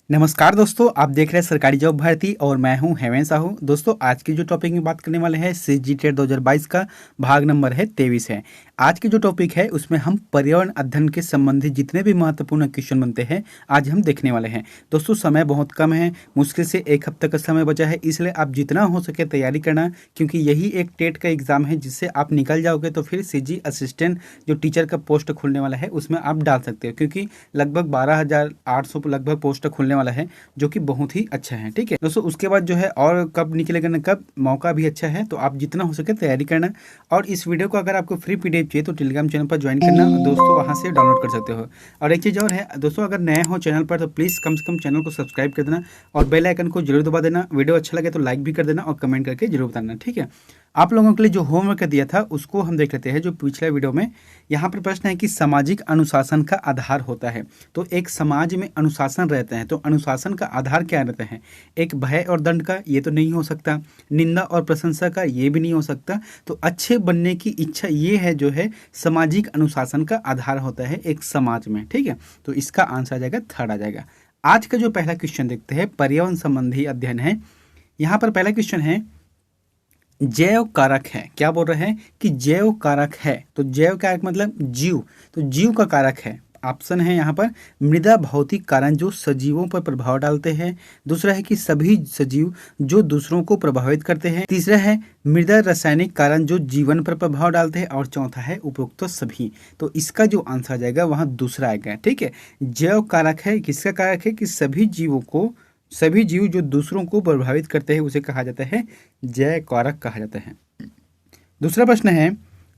नमस्कार दोस्तों, आप देख रहे हैं सरकारी जॉब भर्ती और मैं हूं हेमंत साहू। दोस्तों, आज की जो टॉपिक में बात करने वाले हैं सीजी टेट 2022 का भाग नंबर है 23 है। आज की जो टॉपिक है उसमें हम पर्यावरण अध्ययन के संबंधित जितने भी महत्वपूर्ण क्वेश्चन बनते हैं आज हम देखने वाले हैं। दोस्तों, समय बहुत कम है, मुश्किल से एक हफ्ते का समय बचा है, इसलिए आप जितना हो सके तैयारी करना, क्योंकि यही एक टेट का एग्जाम है जिससे आप निकल जाओगे तो फिर सीजी असिस्टेंट जो टीचर का पोस्ट खुलने वाला है उसमें आप डाल सकते हो, क्योंकि लगभग 12,800 लगभग पोस्ट खुलने वाला है जो कि बहुत ही अच्छा है। ठीक है दोस्तों, उसके बाद जो है और कब निकलेगा ना कब, मौका भी अच्छा है, तो आप जितना हो सके तैयारी करना। और इस वीडियो को अगर आपको फ्री पीडीएफ चाहिए तो टेलीग्राम चैनल पर ज्वाइन करना दोस्तों, वहां से डाउनलोड कर सकते हो। और एक चीज़ और है दोस्तों, अगर नए हो चैनल पर तो प्लीज़ कम से कम चैनल को सब्सक्राइब कर देना और बेल आइकन को जरूर दबा देना। वीडियो अच्छा लगे तो लाइक भी कर देना और कमेंट करके जरूर बताना। ठीक है, आप लोगों के लिए जो होमवर्क दिया था उसको हम देख लेते हैं। जो पिछले वीडियो में यहाँ पर प्रश्न है कि सामाजिक अनुशासन का आधार होता है। तो एक समाज में अनुशासन रहते हैं, तो अनुशासन का आधार क्या रहता है? एक भय और दंड का, ये तो नहीं हो सकता। निंदा और प्रशंसा का, ये भी नहीं हो सकता। तो अच्छे बनने की इच्छा, ये है जो है सामाजिक अनुशासन का आधार होता है एक समाज में। ठीक है, तो इसका आंसर आ जाएगा थर्ड आ जाएगा। आज का जो पहला क्वेश्चन देखते हैं, पर्यावरण संबंधी अध्ययन है। यहाँ पर पहला क्वेश्चन है जैव कारक है। क्या बोल रहे हैं कि जैव कारक है, तो जैव कारक मतलब जीव, तो जीव का कारक है। ऑप्शन है यहाँ पर मृदा भौतिक कारण जो सजीवों पर प्रभाव डालते हैं। दूसरा है कि सभी सजीव जो दूसरों को प्रभावित करते हैं। तीसरा है मृदा रासायनिक कारण जो जीवन पर प्रभाव डालते हैं। और चौथा है उपरोक्त सभी। तो इसका जो आंसर आ जाएगा वहाँ दूसरा आएगा। ठीक है, जैव कारक है, किसका कारक है कि सभी जीव जो दूसरों को प्रभावित करते हैं उसे कहा जाता है जैव कारक कहा जाता है। दूसरा प्रश्न है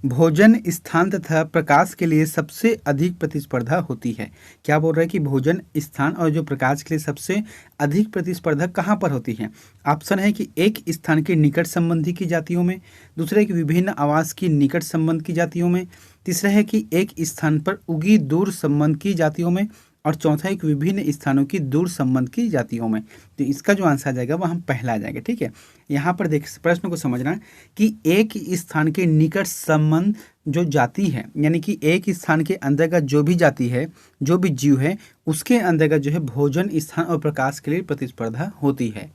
भोजन स्थान तथा प्रकाश के लिए सबसे अधिक प्रतिस्पर्धा होती है। क्या बोल रहे हैं कि भोजन स्थान और जो प्रकाश के लिए सबसे अधिक प्रतिस्पर्धा कहाँ पर होती है? ऑप्शन है कि एक स्थान के निकट संबंधी की जातियों में। दूसरा है कि विभिन्न आवास की निकट संबंध की जातियों में। तीसरा है कि एक स्थान पर उगी दूर संबंध की जातियों में। और चौथा एक विभिन्न स्थानों की दूर संबंध की जातियों में। तो इसका जो आंसर आ जाएगा वह हम पहला आ जाएगा। ठीक है, यहाँ पर देख प्रश्न को समझना कि एक स्थान के निकट संबंध जो जाति है, यानी कि एक स्थान के अंतर्गत जो भी जाति है, जो भी जीव है, उसके अंतर्गत जो है भोजन स्थान और प्रकाश के लिए प्रतिस्पर्धा होती है।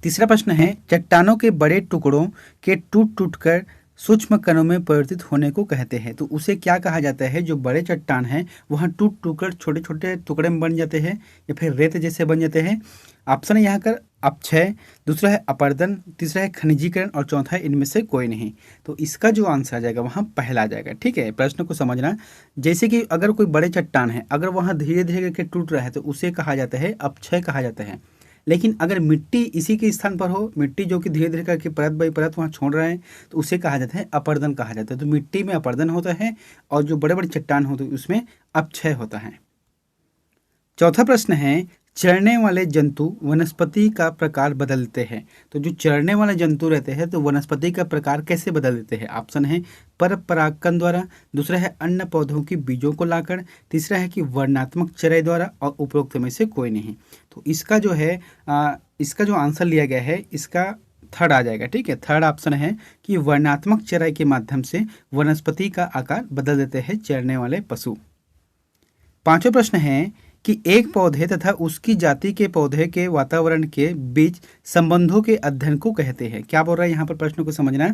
तीसरा प्रश्न है चट्टानों के बड़े टुकड़ों के टूट टूट कर सूक्ष्म कणों में परिवर्तित होने को कहते हैं। तो उसे क्या कहा जाता है? जो बड़े चट्टान हैं वहाँ टूट टूट कर छोटे छोटे टुकड़े में बन जाते हैं या फिर रेत जैसे बन जाते हैं। ऑप्शन है यहाँ कर अपक्षय, दूसरा है अपरदन, तीसरा है खनिजीकरण और चौथा है इनमें से कोई नहीं। तो इसका जो आंसर आ जाएगा वहाँ पहला आ जाएगा। ठीक है, प्रश्न को समझना, जैसे कि अगर कोई बड़े चट्टान है, अगर वहाँ धीरे धीरे करके टूट रहा है तो उसे कहा जाता है अपक्षय कहा जाता है। लेकिन अगर मिट्टी इसी के स्थान पर हो, मिट्टी जो कि धीरे धीरे करके परत बाई परत वहाँ छोड़ रहे हैं, तो उसे कहा जाता है अपरदन कहा जाता है। तो मिट्टी में अपरदन होता है और जो बड़े बड़े चट्टान होते हैं उसमें अपक्षय होता है। चौथा प्रश्न है चरने वाले जंतु वनस्पति का प्रकार बदल देते हैं। तो जो चरने वाले जंतु रहते हैं तो वनस्पति का प्रकार कैसे बदल देते हैं? ऑप्शन है पर परागकण द्वारा, दूसरा है अन्य पौधों की बीजों को लाकर, तीसरा है कि वर्णात्मक चराई द्वारा और उपरोक्त में से कोई नहीं। तो इसका जो है इसका जो आंसर लिया गया है इसका थर्ड आ जाएगा। ठीक है, थर्ड ऑप्शन है कि वर्णात्मक चराई के माध्यम से वनस्पति का आकार बदल देते हैं चरने वाले पशु। पांचवा प्रश्न है कि एक पौधे तथा उसकी जाति के पौधे के वातावरण के बीच संबंधों के अध्ययन को कहते हैं। क्या बोल रहा है यहाँ पर? प्रश्न को समझना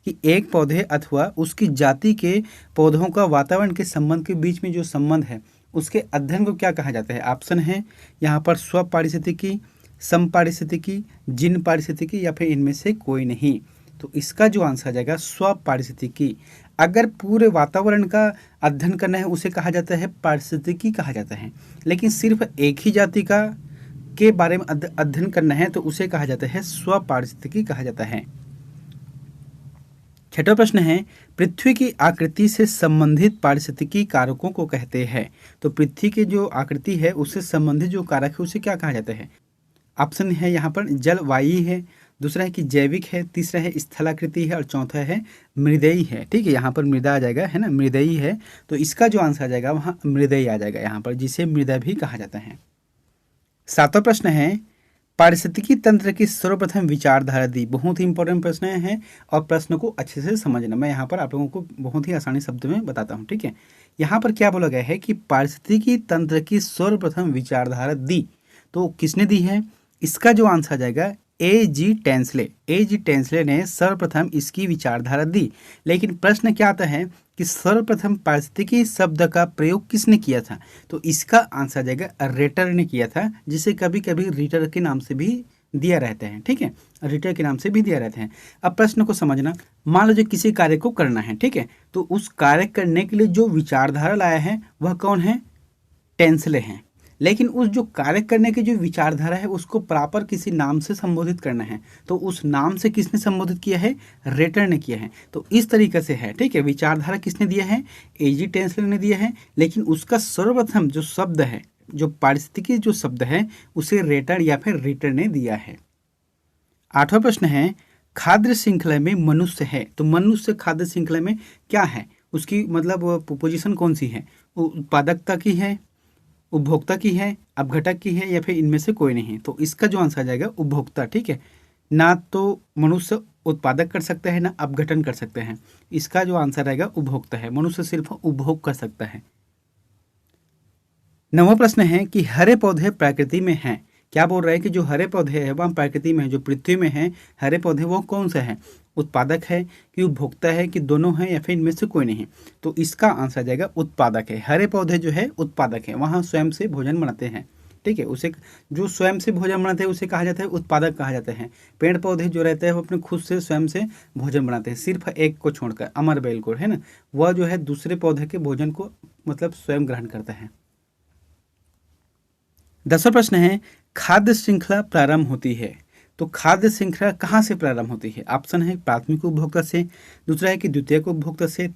कि एक पौधे अथवा उसकी जाति के पौधों का वातावरण के संबंध के बीच में जो संबंध है उसके अध्ययन को क्या कहा जाता है? ऑप्शन है यहाँ पर स्वपारिस्थितिकी, समपारिस्थितिकी, जिन पारिस्थितिकी या फिर इनमें से कोई नहीं। तो इसका जो आंसर आ जाएगा स्वपारिस्थितिकी। अगर पूरे वातावरण का अध्ययन करना है उसे कहा जाता है पारिस्थितिकी कहा जाता है, लेकिन सिर्फ एक ही जाति का के बारे में अध्ययन करना है तो उसे कहा जाता है स्वपारिस्थितिकी कहा जाता है। छठवां प्रश्न है पृथ्वी की आकृति से संबंधित पारिस्थितिकी कारकों को कहते हैं। तो पृथ्वी की जो आकृति है उससे संबंधित जो कारक है उसे क्या कहा जाता है? ऑप्शन है यहाँ पर जलवायु है, दूसरा है कि जैविक है, तीसरा है स्थलाकृति है और चौथा है मृदेयी है। ठीक है, यहाँ पर मृदा आ जाएगा, है ना, मृदेयी है। तो इसका जो आंसर आ जाएगा वहाँ मृदेयी आ जाएगा यहाँ पर, जिसे मृदा भी कहा जाता है। सातवां प्रश्न है पारिस्थितिकी तंत्र की सर्वप्रथम विचारधारा दी। बहुत ही इंपॉर्टेंट प्रश्न है और प्रश्न को अच्छे से समझना। मैं यहाँ पर आप लोगों को बहुत ही आसानी शब्द में बताता हूँ, ठीक है। यहाँ पर क्या बोला गया है कि पारिस्थितिकी तंत्र की सर्वप्रथम विचारधारा दी, तो किसने दी है? इसका जो आंसर आ जाएगा A.G. टेंसले। A.G. टेंसले ने सर्वप्रथम इसकी विचारधारा दी। लेकिन प्रश्न क्या आता है कि सर्वप्रथम पारिस्थितिकी शब्द का प्रयोग किसने किया था? तो इसका आंसर आ जाएगा रेटर ने किया था, जिसे कभी कभी रीटर के नाम से भी दिया रहता है, ठीक है, रीटर के नाम से भी दिया रहता है। अब प्रश्न को समझना, मान लो जो किसी कार्य को करना है, ठीक है, तो उस कार्य करने के लिए जो विचारधारा लाया है वह कौन है? टेंसले हैं। लेकिन उस जो कार्य करने की जो विचारधारा है उसको प्रॉपर किसी नाम से संबोधित करना है, तो उस नाम से किसने संबोधित किया है? रेटर ने किया है। तो इस तरीके से है, ठीक है। विचारधारा किसने दिया है? A.G. टेंसले ने दिया है। लेकिन उसका सर्वप्रथम जो शब्द है, जो पारिस्थितिकी जो शब्द है, उसे रेटर या फिर रीटर ने दिया है। 8वां प्रश्न है, खाद्य श्रृंखला में मनुष्य है, तो मनुष्य खाद्य श्रृंखला में क्या है? उसकी मतलब पोजीशन कौन सी है? उत्पादकता की है, उपभोक्ता की है, अपघटक की है, या फिर इनमें से कोई नहीं है? तो इसका जो आंसर आ जाएगा उपभोक्ता, ठीक है। ना तो मनुष्य उत्पादक कर सकता है ना अपघटन कर सकते हैं। इसका जो आंसर आएगा उपभोक्ता है। मनुष्य सिर्फ उपभोग कर सकता है। 9वां प्रश्न है कि हरे पौधे प्रकृति में हैं। क्या बोल रहा है कि जो हरे पौधे हैं वह प्रकृति में है, जो पृथ्वी में है हरे पौधे, वो कौन सा है? उत्पादक है कि उपभोक्ता है कि दोनों है या फिर इनमें से कोई नहीं? तो इसका आंसर आ जाएगा उत्पादक है। हरे पौधे जो है उत्पादक है, वहाँ स्वयं से भोजन बनाते हैं, ठीक है। उसे जो स्वयं से भोजन बनाते हैं उसे कहा जाता है उत्पादक कहा जाता है। पेड़ पौधे जो रहते हैं वो अपने खुद से स्वयं से भोजन बनाते हैं, सिर्फ एक को छोड़कर, अमर बेल को, है ना, वह जो है दूसरे पौधे के भोजन को मतलब स्वयं ग्रहण करता है। 10वां प्रश्न है, खाद्य श्रृंखला प्रारंभ होती है, तो खाद्य श्रृंखला कहाँ से प्रारंभ होती है? ऑप्शन है प्राथमिक उपभोक्ता से, दूसरा है कि द्वितीयक उपभोक्ता से,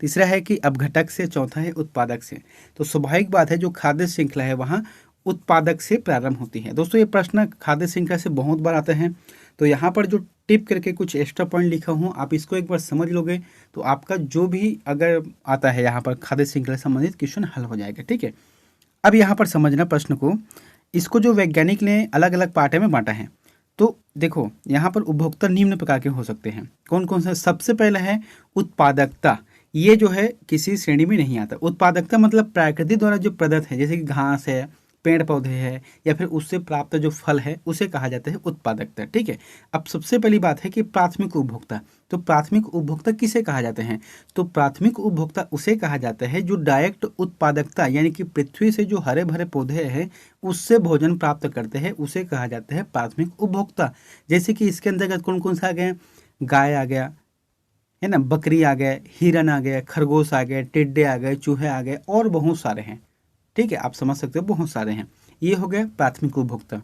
तीसरा है कि अपघटक से, चौथा है उत्पादक से। तो स्वाभाविक बात है जो खाद्य श्रृंखला है वहाँ उत्पादक से प्रारंभ होती है। दोस्तों ये प्रश्न खाद्य श्रृंखला से बहुत बार आते हैं, तो यहाँ पर जो टिप करके कुछ एक्स्ट्रा पॉइंट लिखा हूँ, आप इसको एक बार समझ लोगे तो आपका जो भी अगर आता है यहाँ पर खाद्य श्रृंखला से संबंधित क्वेश्चन हल हो जाएगा, ठीक है। अब यहाँ पर समझना प्रश्न को, इसको जो वैज्ञानिक ने अलग अलग पार्ट में बांटा है। तो देखो यहाँ पर उपभोक्ता निम्न प्रकार के हो सकते हैं। कौन कौन से? सबसे पहला है उत्पादकता। ये जो है किसी श्रेणी में नहीं आता। उत्पादकता मतलब प्रकृति द्वारा जो प्रदत्त है, जैसे कि घास है, पेड़ पौधे है, या फिर उससे प्राप्त जो फल है उसे कहा जाता है उत्पादकता, ठीक है। अब सबसे पहली बात है कि प्राथमिक उपभोक्ता। तो प्राथमिक उपभोक्ता किसे कहा जाते हैं? तो प्राथमिक उपभोक्ता उसे कहा जाता है जो डायरेक्ट उत्पादकता यानी कि पृथ्वी से जो हरे भरे पौधे हैं उससे भोजन प्राप्त करते हैं, उसे कहा जाता है प्राथमिक उपभोक्ता। जैसे कि इसके अंतर्गत कौन कौन सा आ गया? गाय आ गया, है ना, बकरी आ गए, हिरन आ गए, खरगोश आ गए, टिड्डे आ गए, चूहे आ गए, और बहुत सारे हैं, ठीक है। आप समझ सकते हो बहुत सारे हैं। ये हो गया प्राथमिक उपभोक्ता।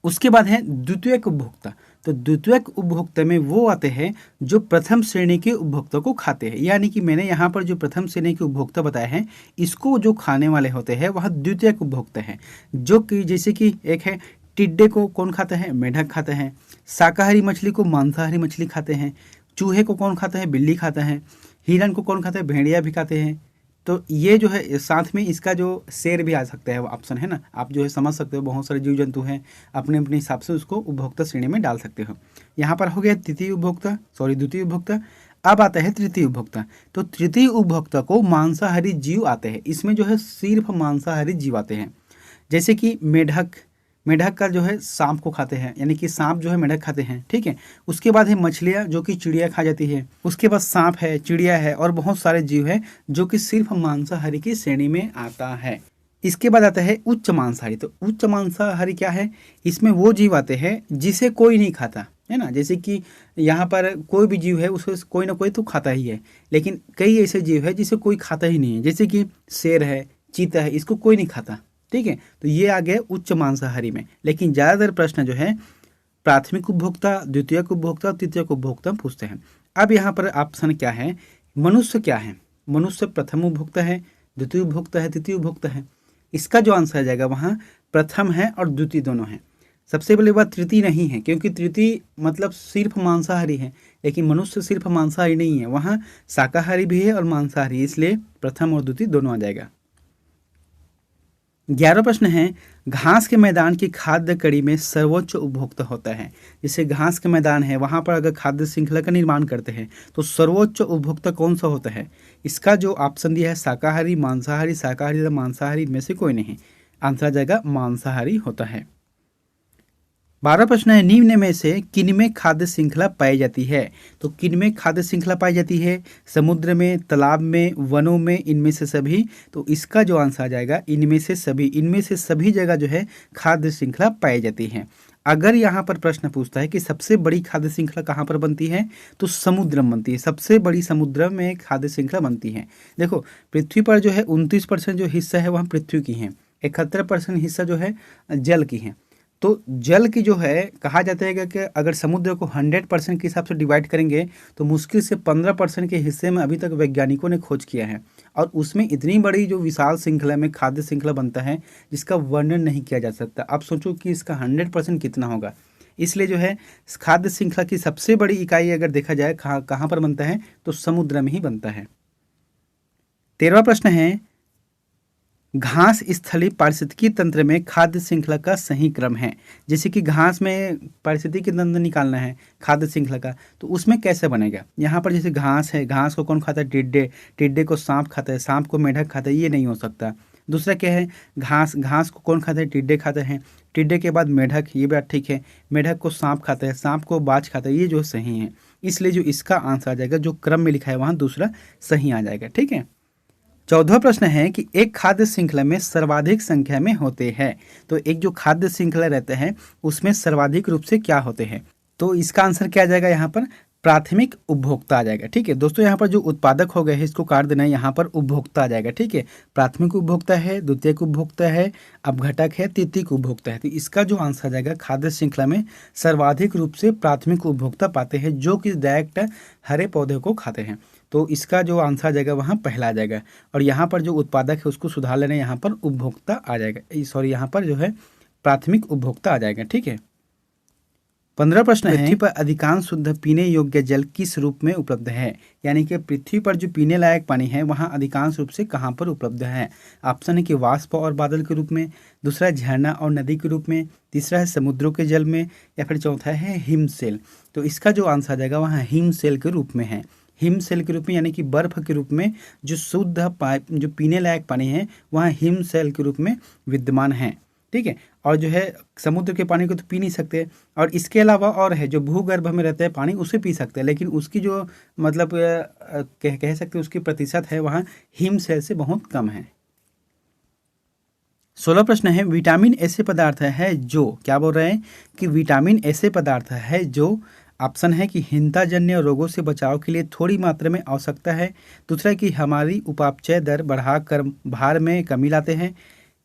उसके बाद है द्वितीयक उपभोक्ता। तो द्वितीयक उपभोक्ता में वो आते हैं जो प्रथम श्रेणी के उपभोक्ता को खाते हैं, यानी कि मैंने यहाँ पर जो प्रथम श्रेणी के उपभोक्ता बताए हैं इसको जो खाने वाले होते हैं वह द्वितीयक उपभोक्ता है। जो कि जैसे कि एक है टिड्डे को कौन खाता है? मेढक खाता है। शाकाहारी मछली को मांसाहारी मछली खाते हैं। चूहे को कौन खाता है? बिल्ली खाता है। हिरन को कौन खाता है? भेड़िया भी खाते हैं। तो ये जो है साथ में इसका जो शेर भी आ सकता है वो ऑप्शन है ना, आप जो है समझ सकते हो बहुत सारे जीव जंतु हैं, अपने अपने हिसाब से उसको उपभोक्ता श्रेणी में डाल सकते हो। यहाँ पर हो गया द्वितीय उपभोक्ता। अब आता है तृतीय उपभोक्ता। तो तृतीय उपभोक्ता को मांसाहारी जीव आते हैं। इसमें जो है सिर्फ मांसाहारी जीव आते हैं, जैसे कि मेढक का जो है सांप को खाते हैं, यानी कि सांप जो है मेढक खाते हैं, ठीक है। उसके बाद है मछलियाँ जो कि चिड़िया खा जाती है। उसके बाद सांप है, चिड़िया है, और बहुत सारे जीव है जो कि सिर्फ मांसाहारी की श्रेणी में आता है। इसके बाद आता है उच्च मांसाहारी। तो उच्च मांसाहारी क्या है? इसमें वो जीव आते हैं जिसे कोई नहीं खाता, है ना। जैसे कि यहाँ पर कोई भी जीव है उसको कोई ना कोई तो खाता ही है, लेकिन कई ऐसे जीव है जिसे कोई खाता ही नहीं है, जैसे कि शेर है, चीता है, इसको कोई नहीं खाता, ठीक है। तो ये आ गया उच्च मांसाहारी में। लेकिन ज़्यादातर प्रश्न जो है प्राथमिक उपभोक्ता, द्वितीयक उपभोक्ता, तृतीयक उपभोक्ता पूछते हैं। अब यहाँ पर ऑप्शन क्या है? मनुष्य क्या है? मनुष्य प्रथम उपभोक्ता है, द्वितीय उपभोक्ता है, तृतीय उपभोक्ता है। इसका जो आंसर आ जाएगा वहाँ प्रथम है और द्वितीय दोनों हैं। सबसे पहले बात तृतीय नहीं है, क्योंकि तृतीय मतलब सिर्फ मांसाहारी है, लेकिन मनुष्य सिर्फ मांसाहारी नहीं है, वहाँ शाकाहारी भी है और मांसाहारी, इसलिए प्रथम और द्वितीय दोनों आ जाएगा। 11वां प्रश्न है, घास के मैदान की खाद्य कड़ी में सर्वोच्च उपभोक्ता होता है। जैसे घास के मैदान है, वहां पर अगर खाद्य श्रृंखला का निर्माण करते हैं तो सर्वोच्च उपभोक्ता कौन सा होता है? इसका जो ऑप्शन दिया है शाकाहारी, मांसाहारी, शाकाहारी या मांसाहारी, इनमें से कोई नहीं। आंसर आ जाएगा मांसाहारी होता है। 12वां प्रश्न है, निम्न में से किनमें खाद्य श्रृंखला पाई जाती है? तो किनमें खाद्य श्रृंखला पाई जाती है? समुद्र में, तालाब में, वनों में, इनमें से सभी? तो इसका जो आंसर आ जाएगा इनमें से सभी। इनमें से सभी जगह जो है खाद्य श्रृंखला पाई जाती है। अगर यहाँ पर प्रश्न पूछता है कि सबसे बड़ी खाद्य श्रृंखला कहाँ पर बनती है, तो समुद्र में बनती है। सबसे बड़ी समुद्र में खाद्य श्रृंखला बनती है। देखो, पृथ्वी पर जो है 29% जो हिस्सा है वह पृथ्वी की है, 71% हिस्सा जो है जल की है। तो जल की जो है कहा जाता है कि अगर समुद्र को 100% के हिसाब से डिवाइड करेंगे तो मुश्किल से 15% के हिस्से में अभी तक वैज्ञानिकों ने खोज किया है, और उसमें इतनी बड़ी जो विशाल श्रृंखला में खाद्य श्रृंखला बनता है जिसका वर्णन नहीं किया जा सकता। अब सोचो कि इसका 100% कितना होगा। इसलिए जो है खाद्य श्रृंखला की सबसे बड़ी इकाई अगर देखा जाए कहाँ पर बनता है, तो समुद्र में ही बनता है। 13वां प्रश्न है, घास स्थलीय पारिस्थितिकी तंत्र में खाद्य श्रृंखला का सही क्रम है। जैसे कि घास में पारिस्थितिकी तंत्र निकालना है खाद्य श्रृंखला का, तो उसमें कैसे बनेगा? यहाँ पर जैसे घास है, घास को कौन खाता है? टिड्डे। टिड्डे को सांप खाता है, सांप को मेढक खाता है, ये नहीं हो सकता। दूसरा क्या है, घास, घास को कौन खाता है? टिड्डे खाते हैं। टिड्डे के बाद मेढक, ये बात ठीक है। मेढक को सांप खाता है, सांप को बाज खाता है, ये जो सही है। इसलिए जो इसका आंसर आ जाएगा, जो क्रम में लिखा है वहाँ दूसरा सही आ जाएगा। ठीक है। 14वां प्रश्न है कि एक खाद्य श्रृंखला में सर्वाधिक संख्या में होते हैं। तो एक जो खाद्य श्रृंखला रहते हैं उसमें सर्वाधिक रूप से क्या होते हैं? तो इसका आंसर क्या आ जाएगा? यहाँ पर प्राथमिक उपभोक्ता आ जाएगा। ठीक है दोस्तों, यहाँ पर जो उत्पादक हो गए हैं इसको काट देना है, यहाँ पर उपभोक्ता आ जाएगा। ठीक है, प्राथमिक उपभोक्ता है, द्वितीयक उपभोक्ता है, अपघटक है, तृतीयक उपभोक्ता है। तो इसका जो आंसर आ जाएगा, खाद्य श्रृंखला में सर्वाधिक रूप से प्राथमिक उपभोक्ता पाते हैं जो कि डायरेक्ट हरे पौधे को खाते हैं। तो इसका जो आंसर आ जाएगा वहाँ पहला आ जाएगा, और यहाँ पर जो उत्पादक है उसको सुधार लेना, यहाँ पर उपभोक्ता आ जाएगा। सॉरी, यहाँ पर जो है प्राथमिक उपभोक्ता आ जाएगा। ठीक है। 15 प्रश्न है, पृथ्वी पर अधिकांश शुद्ध पीने योग्य जल किस रूप में उपलब्ध है? यानी कि पृथ्वी पर जो पीने लायक पानी है वहाँ अधिकांश रूप से कहाँ पर उपलब्ध है? ऑप्शन है कि वाष्प और बादल के रूप में, दूसरा है झरना और नदी के रूप में, तीसरा है समुद्रों के जल में, या फिर चौथा है हिमशैल। तो इसका जो आंसर आ जाएगा वहाँ हिमशैल के रूप में है। हिमशैल के रूप में, यानी कि बर्फ के रूप में जो शुद्ध जो पीने लायक पानी है वहाँ हिमशैल के रूप में विद्यमान है। ठीक है, और जो है समुद्र के पानी को तो पी नहीं सकते, और इसके अलावा और है जो भूगर्भ में रहता है पानी उसे पी सकते हैं, लेकिन उसकी जो मतलब कह सकते हैं उसकी प्रतिशत है वहाँ हिमशैल से बहुत कम है। 16 प्रश्न है, विटामिन ऐसे पदार्थ है जो, क्या बोल रहे हैं कि विटामिन ऐसे पदार्थ है जो, ऑप्शन है कि हिंताजन्य रोगों से बचाव के लिए थोड़ी मात्रा में आवश्यकता है, दूसरा है कि हमारी उपापचय दर बढ़ाकर भार में कमी लाते हैं,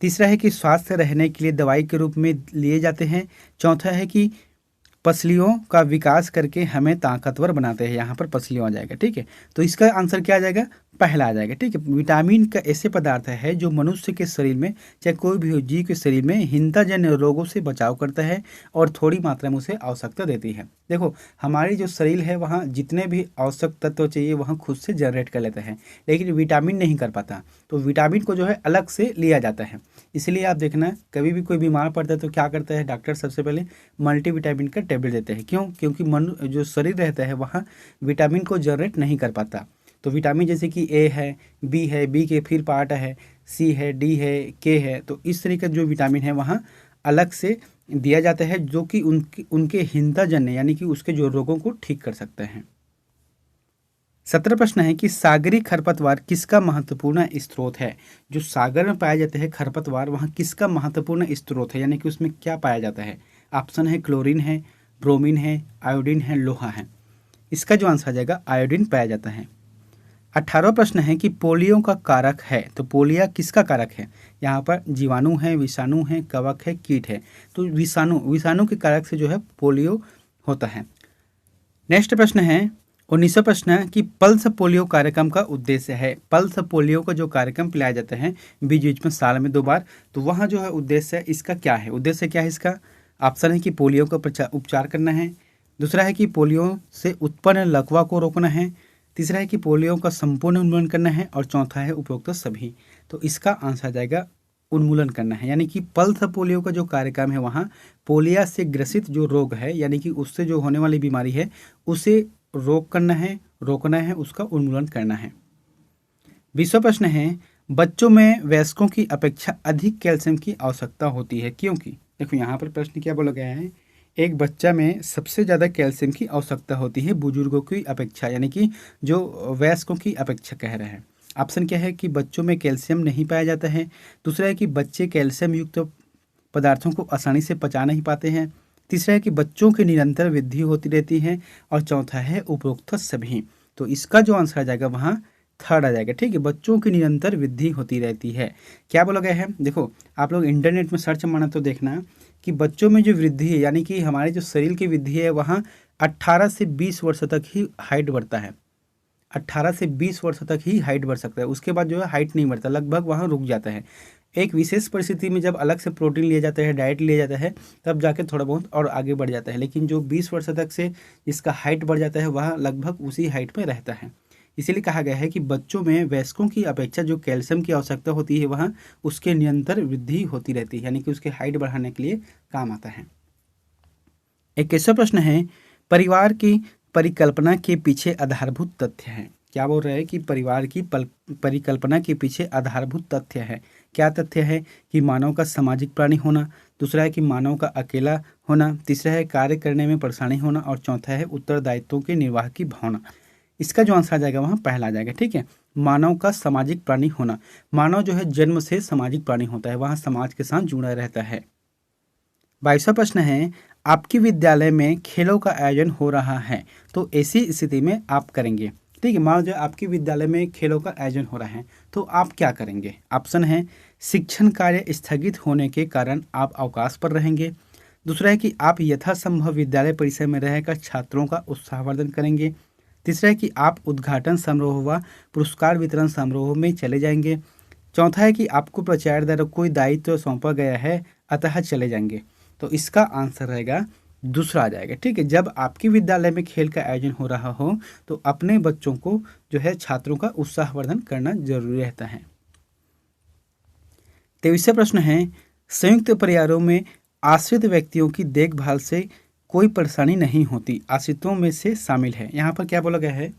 तीसरा है कि स्वास्थ्य रहने के लिए दवाई के रूप में लिए जाते हैं, चौथा है कि पसलियों का विकास करके हमें ताकतवर बनाते हैं। यहाँ पर पसलियों आ जाएगा। ठीक है, तो इसका आंसर क्या आ जाएगा? पहला आ जाएगा। ठीक है, विटामिन का ऐसे पदार्थ है जो मनुष्य के शरीर में, चाहे कोई भी हो, जीव के शरीर में हिंताजन्य रोगों से बचाव करता है और थोड़ी मात्रा में उसे आवश्यकता देती है। देखो, हमारी जो शरीर है वहाँ जितने भी आवश्यक तत्व चाहिए वहाँ खुद से जनरेट कर लेते हैं, लेकिन विटामिन नहीं कर पाता। तो विटामिन को जो है अलग से लिया जाता है। इसलिए आप देखना, कभी भी कोई बीमार पड़ता है तो क्या करता है डॉक्टर? सबसे पहले मल्टीविटामिन का टेबलेट देते हैं। क्यों? क्योंकि जो शरीर रहता है वहाँ विटामिन को जनरेट नहीं कर पाता। तो विटामिन जैसे कि ए है, बी के फिर पार्ट है, सी है, डी है, के है, तो इस तरीके का जो विटामिन है वहाँ अलग से दिया जाता है जो कि उनके हिंताजन्य यानी कि उसके जो रोगों को ठीक कर सकते हैं। 17 प्रश्न है कि सागरी खरपतवार किसका महत्वपूर्ण स्रोत है? जो सागर में पाए जाते हैं खरपतवार वहाँ किसका महत्वपूर्ण स्रोत है, यानी कि उसमें क्या पाया जाता है? ऑप्शन है क्लोरीन है, ब्रोमीन है, आयोडीन है, लोहा है। इसका जो आंसर आ जाएगा आयोडीन पाया जाता है। 18वां प्रश्न है कि पोलियो का कारक है, तो पोलियो किसका कारक है? यहाँ पर जीवाणु है, विषाणु है, कवक है, कीट है। तो विषाणु के कारक से जो है पोलियो होता है। नेक्स्ट प्रश्न है 19वां प्रश्न है कि पल्स पोलियो कार्यक्रम का उद्देश्य है। पल्स पोलियो का जो कार्यक्रम पिलाया जाता है बीच बीच में साल में 2 बार, तो वहाँ जो है उद्देश्य है इसका क्या है? उद्देश्य क्या है इसका? ऑप्शन है कि पोलियो का उपचार करना है, दूसरा है कि पोलियो से उत्पन्न लकवा को रोकना है, तीसरा है कि पोलियो का संपूर्ण उन्मूलन करना है, और चौथा है उपरोक्त सभी। तो इसका आंसर आ जाएगा उन्मूलन करना है, यानी कि पल्स पोलियो का जो कार्यक्रम है वहाँ पोलिया से ग्रसित जो रोग है, यानी कि उससे जो होने वाली बीमारी है उसे रोकना है, उसका उन्मूलन करना है। 20वां प्रश्न है, बच्चों में वयस्कों की अपेक्षा अधिक कैल्शियम की आवश्यकता होती है, क्योंकि? देखो यहाँ पर प्रश्न क्या बोला गया है, एक बच्चा में सबसे ज़्यादा कैल्शियम की आवश्यकता होती है बुजुर्गों की अपेक्षा, यानी कि जो वयस्कों की अपेक्षा कह रहे हैं। ऑप्शन क्या है कि बच्चों में कैल्शियम नहीं पाया जाता है, दूसरा है कि बच्चे कैल्शियम युक्त पदार्थों को आसानी से पचा नहीं पाते हैं, तीसरा है कि बच्चों की निरंतर वृद्धि होती रहती है, और चौथा है उपरोक्त सभी। तो इसका जो आंसर आ जाएगा वहाँ थर्ड आ जाएगा। ठीक है, बच्चों की निरंतर वृद्धि होती रहती है। क्या बोला गया है, देखो आप लोग इंटरनेट में सर्च मारना तो देखना कि बच्चों में जो वृद्धि है, यानी कि हमारे जो शरीर की वृद्धि है वहाँ 18 से 20 वर्ष तक ही हाइट बढ़ता है। 18 से 20 वर्ष तक ही हाइट बढ़ सकता है, उसके बाद जो है हाइट नहीं बढ़ता, लगभग वहाँ रुक जाता है। एक विशेष परिस्थिति में जब अलग से प्रोटीन लिया जाता है, डाइट लिया जाता है, तब जाके थोड़ा बहुत और आगे बढ़ जाता है, लेकिन जो 20 वर्ष तक से इसका हाइट बढ़ जाता है वह लगभग उसी हाइट में रहता है। इसीलिए कहा गया है कि बच्चों में वयस्कों की अपेक्षा जो कैल्शियम की आवश्यकता होती है वहाँ उसके निरंतर वृद्धि होती रहती है, यानी कि उसके हाइट बढ़ाने के लिए काम आता है। 21वां प्रश्न है, परिवार की परिकल्पना के पीछे आधारभूत तथ्य है। क्या बोल रहे हैं कि परिवार की परिकल्पना के पीछे आधारभूत तथ्य है। क्या तथ्य है कि मानव का सामाजिक प्राणी होना, दूसरा है कि मानव का अकेला होना, तीसरा है कार्य करने में परेशानी होना, और चौथा है उत्तरदायित्वों के निर्वाह की भावना। इसका जो आंसर आ जाएगा वहाँ पहला आ जाएगा। ठीक है, मानव का सामाजिक प्राणी होना, मानव जो है जन्म से सामाजिक प्राणी होता है, वहाँ समाज के साथ जुड़ा रहता है। 22वां प्रश्न है, आपके विद्यालय में खेलों का आयोजन हो रहा है, तो ऐसी स्थिति में आप करेंगे। ठीक है, मान लो आपके विद्यालय में खेलों का आयोजन हो रहा है तो आप क्या करेंगे। ऑप्शन है, शिक्षण कार्य स्थगित होने के कारण आप अवकाश पर रहेंगे, दूसरा है कि आप यथासंभव विद्यालय परिसर में रहकर छात्रों का उत्साहवर्धन करेंगे, तीसरा है कि आप उद्घाटन समारोह व पुरस्कार वितरण समारोह में चले जाएंगे, चौथा है कि आपको प्राचार्य द्वारा कोई दायित्व सौंपा गया है अतः चले जाएंगे। तो इसका आंसर रहेगा दूसरा आ जाएगा। ठीक है, जब आपके विद्यालय में खेल का आयोजन हो रहा हो तो अपने बच्चों को जो है छात्रों का उत्साहवर्धन करना जरूरी रहता है। 23वां प्रश्न है, संयुक्त परिवारों में आश्रित व्यक्तियों की देखभाल से कोई परेशानी नहीं होती, आश्रितों में से शामिल है। यहाँ पर क्या बोला गया है,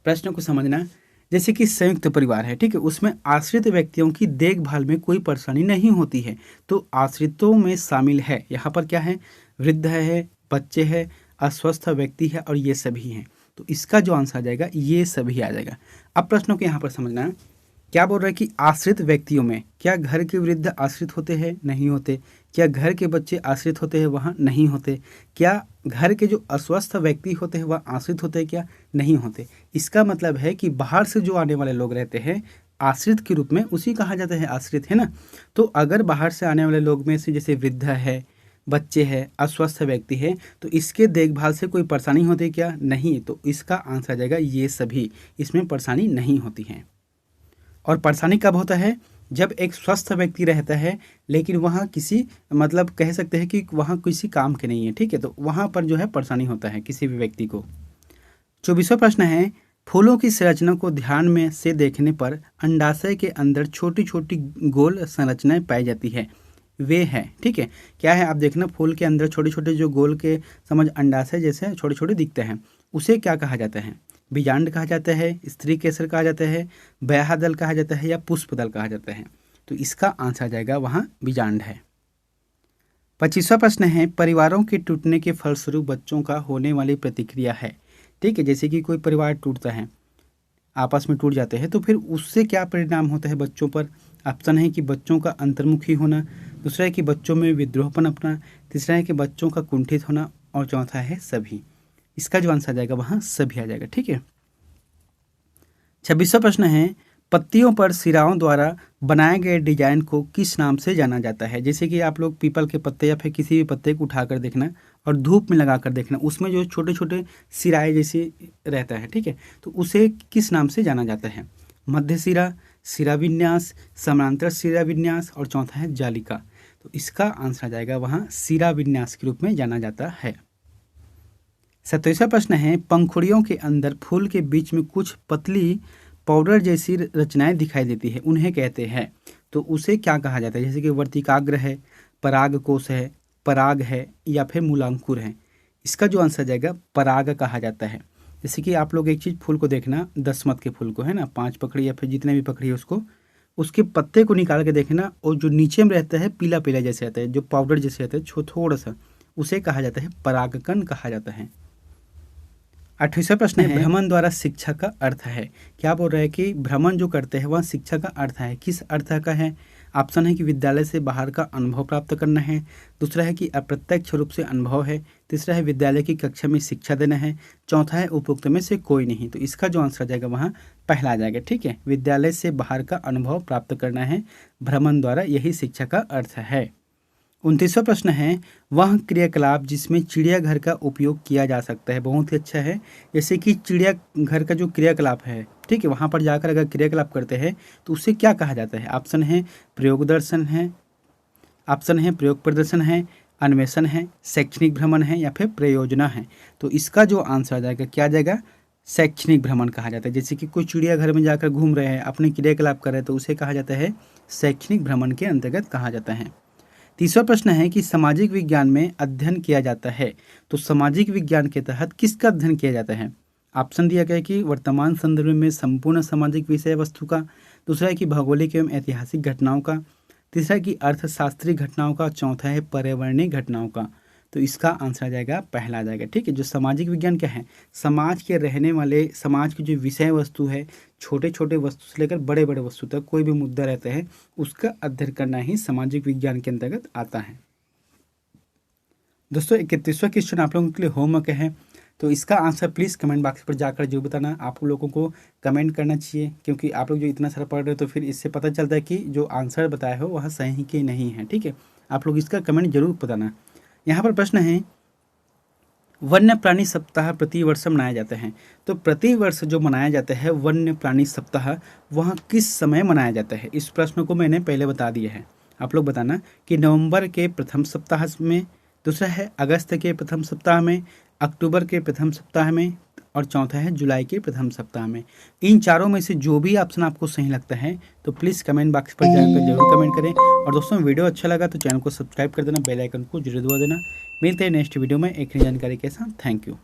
प्रश्न को समझना। जैसे कि संयुक्त परिवार है, ठीक है, उसमें आश्रित व्यक्तियों की देखभाल में कोई परेशानी नहीं होती है, तो आश्रितों में शामिल है यहाँ पर क्या है, वृद्ध है, बच्चे हैं, अस्वस्थ व्यक्ति है, और ये सभी हैं। तो इसका जो आंसर आ जाएगा ये सभी आ जाएगा। अब प्रश्नों को यहाँ पर समझना है, क्या बोल रहा है कि आश्रित व्यक्तियों में क्या घर के वृद्ध आश्रित होते हैं, नहीं होते, क्या घर के बच्चे आश्रित होते हैं, वहाँ नहीं होते, क्या घर के जो अस्वस्थ व्यक्ति होते हैं वह आश्रित होते हैं, क्या नहीं होते। इसका मतलब है कि बाहर से जो आने वाले लोग रहते हैं आश्रित के रूप में, उसी कहा जाता है आश्रित, है ना। तो अगर बाहर से आने वाले लोग में से जैसे वृद्ध है, बच्चे हैं, अस्वस्थ व्यक्ति है, तो इसके देखभाल से कोई परेशानी होती है क्या, नहीं। तो इसका आंसर आ जाएगा ये सभी, इसमें परेशानी नहीं होती है। और परेशानी कब होता है, जब एक स्वस्थ व्यक्ति रहता है लेकिन वहाँ किसी मतलब कह सकते हैं कि वहाँ किसी काम के नहीं है, ठीक है, तो वहाँ पर जो है परेशानी होता है किसी भी व्यक्ति को। 24वां प्रश्न है, फूलों की संरचना को ध्यान में से देखने पर अंडाशय के अंदर छोटी छोटी गोल संरचनाएं पाई जाती है, वे हैं, ठीक है, क्या है आप देखना, फूल के अंदर छोटे छोटे जो गोल के समझ अंडाशय जैसे छोटे छोटे दिखते हैं, उसे क्या कहा जाता है, बीजांड कहा जाता है, स्त्री केसर कहा जाता है, ब्याहदल कहा जाता है, या पुष्पदल कहा जाता है। तो इसका आंसर आ जाएगा वहाँ बीजांड है। 25वां प्रश्न है, परिवारों के टूटने के फलस्वरूप बच्चों का होने वाली प्रतिक्रिया है, ठीक है, जैसे कि कोई परिवार टूटता है, आपस में टूट जाते हैं, तो फिर उससे क्या परिणाम होता है बच्चों पर। ऑप्शन है कि बच्चों का अंतर्मुखी होना, दूसरा है कि बच्चों में विद्रोहपन अपना, तीसरा है कि बच्चों का कुंठित होना, और चौथा है सभी। इसका जो आंसर आ जाएगा वहाँ सभी आ जाएगा। ठीक है, 26वां प्रश्न है, पत्तियों पर सिराओं द्वारा बनाए गए डिजाइन को किस नाम से जाना जाता है। जैसे कि आप लोग पीपल के पत्ते या फिर किसी भी पत्ते को उठाकर देखना और धूप में लगा कर देखना, उसमें जो छोटे छोटे सिराए जैसे रहता है, ठीक है, तो उसे किस नाम से जाना जाता है, मध्य सिरा, सिरा विन्यास, समानांतर सिरा विन्यास, और चौथा है जालिका। तो इसका आंसर आ जाएगा वहाँ सिरा विन्यास के रूप में जाना जाता है। 27वां प्रश्न है, पंखुड़ियों के अंदर फूल के बीच में कुछ पतली पाउडर जैसी रचनाएं दिखाई देती है, उन्हें कहते हैं। तो उसे क्या कहा जाता है? जैसे कि वर्तिकाग्र है, परागकोश है, पराग है या फिर मूलांकुर है। इसका जो आंसर जाएगा पराग कहा जाता है। जैसे कि आप लोग एक चीज़ फूल को देखना, दसमत के फूल को है ना, 5 पकड़ी या फिर जितने भी पकड़ी है उसको, उसके पत्ते को निकाल के देखना, और जो नीचे में रहता है पीला पीला जैसे रहता है, जो पाउडर जैसे रहता है थोड़ा सा, उसे कहा जाता है परागकण कहा जाता है। 28वां प्रश्न है, भ्रमण द्वारा शिक्षा का अर्थ है। क्या बोल रहा है कि भ्रमण जो करते हैं वह शिक्षा का अर्थ है, किस अर्थ का है? ऑप्शन है कि विद्यालय से बाहर का अनुभव प्राप्त करना है, दूसरा है कि अप्रत्यक्ष रूप से अनुभव है, तीसरा है विद्यालय की कक्षा में शिक्षा देना है, चौथा है उपरोक्त में से कोई नहीं। तो इसका जो आंसर आ जाएगा वहाँ पहला आ जाएगा। ठीक है, विद्यालय से बाहर का अनुभव प्राप्त करना है, भ्रमण द्वारा यही शिक्षा का अर्थ है। 29वां प्रश्न है, वह क्रियाकलाप जिसमें चिड़ियाघर का उपयोग किया जा सकता है। बहुत ही अच्छा है। जैसे कि चिड़ियाघर का जो क्रियाकलाप है, ठीक है, वहाँ पर जाकर अगर क्रियाकलाप करते हैं तो उसे क्या कहा जाता है? ऑप्शन है प्रयोग दर्शन है, ऑप्शन है प्रयोग प्रदर्शन है, अन्वेषण है, शैक्षणिक भ्रमण है या फिर प्रयोजना है। तो इसका जो आंसर आ जाएगा क्या आ जाएगा? शैक्षणिक भ्रमण कहा जाता है। जैसे कि कोई चिड़ियाघर में जाकर घूम रहे हैं, अपने क्रियाकलाप कर रहे हैं, तो उसे कहा जाता है शैक्षणिक भ्रमण के अंतर्गत कहा जाता है। 30वां प्रश्न है कि सामाजिक विज्ञान में अध्ययन किया जाता है, तो सामाजिक विज्ञान के तहत किसका अध्ययन किया जाता है? ऑप्शन दिया गया है कि वर्तमान संदर्भ में संपूर्ण सामाजिक विषय वस्तु का, दूसरा है कि भौगोलिक एवं ऐतिहासिक घटनाओं का, तीसरा है कि अर्थशास्त्रीय घटनाओं का, चौथा है पर्यावरणीय घटनाओं का। तो इसका आंसर आ जाएगा पहला आ जाएगा। ठीक है, जो सामाजिक विज्ञान क्या है? समाज के रहने वाले, समाज की जो विषय वस्तु है, छोटे छोटे वस्तु से लेकर बड़े बड़े वस्तु तक कोई भी मुद्दा रहता है उसका अध्ययन करना ही सामाजिक विज्ञान के अंतर्गत आता है। दोस्तों 31वां क्वेश्चन आप लोगों के लिए होमवर्क है, तो इसका आंसर प्लीज़ कमेंट बॉक्स पर जाकर जरूर बताना। आप लोगों को कमेंट करना चाहिए, क्योंकि आप लोग जो इतना सारा पढ़ रहे हो तो फिर इससे पता चलता है कि जो आंसर बताया हो वह सही कि नहीं है। ठीक है, आप लोग इसका कमेंट जरूर बताना। यहाँ पर प्रश्न है, वन्य प्राणी सप्ताह प्रति वर्ष मनाया जाता है। तो प्रति वर्ष जो मनाया जाता है वन्य प्राणी सप्ताह, वह किस समय मनाया जाता है? इस प्रश्न को मैंने पहले बता दिया है, आप लोग बताना कि नवंबर के प्रथम सप्ताह में, दूसरा है अगस्त के प्रथम सप्ताह में, अक्टूबर के प्रथम सप्ताह में, और चौथा है जुलाई के प्रथम सप्ताह में। इन चारों में से जो भी ऑप्शन आपको सही लगता है तो प्लीज़ कमेंट बॉक्स पर जाकर जरूर कमेंट करें। और दोस्तों वीडियो अच्छा लगा तो चैनल को सब्सक्राइब कर देना, बेल आइकन को जरूर दबा देना। मिलते हैं नेक्स्ट वीडियो में एक नई जानकारी के साथ। Thank you.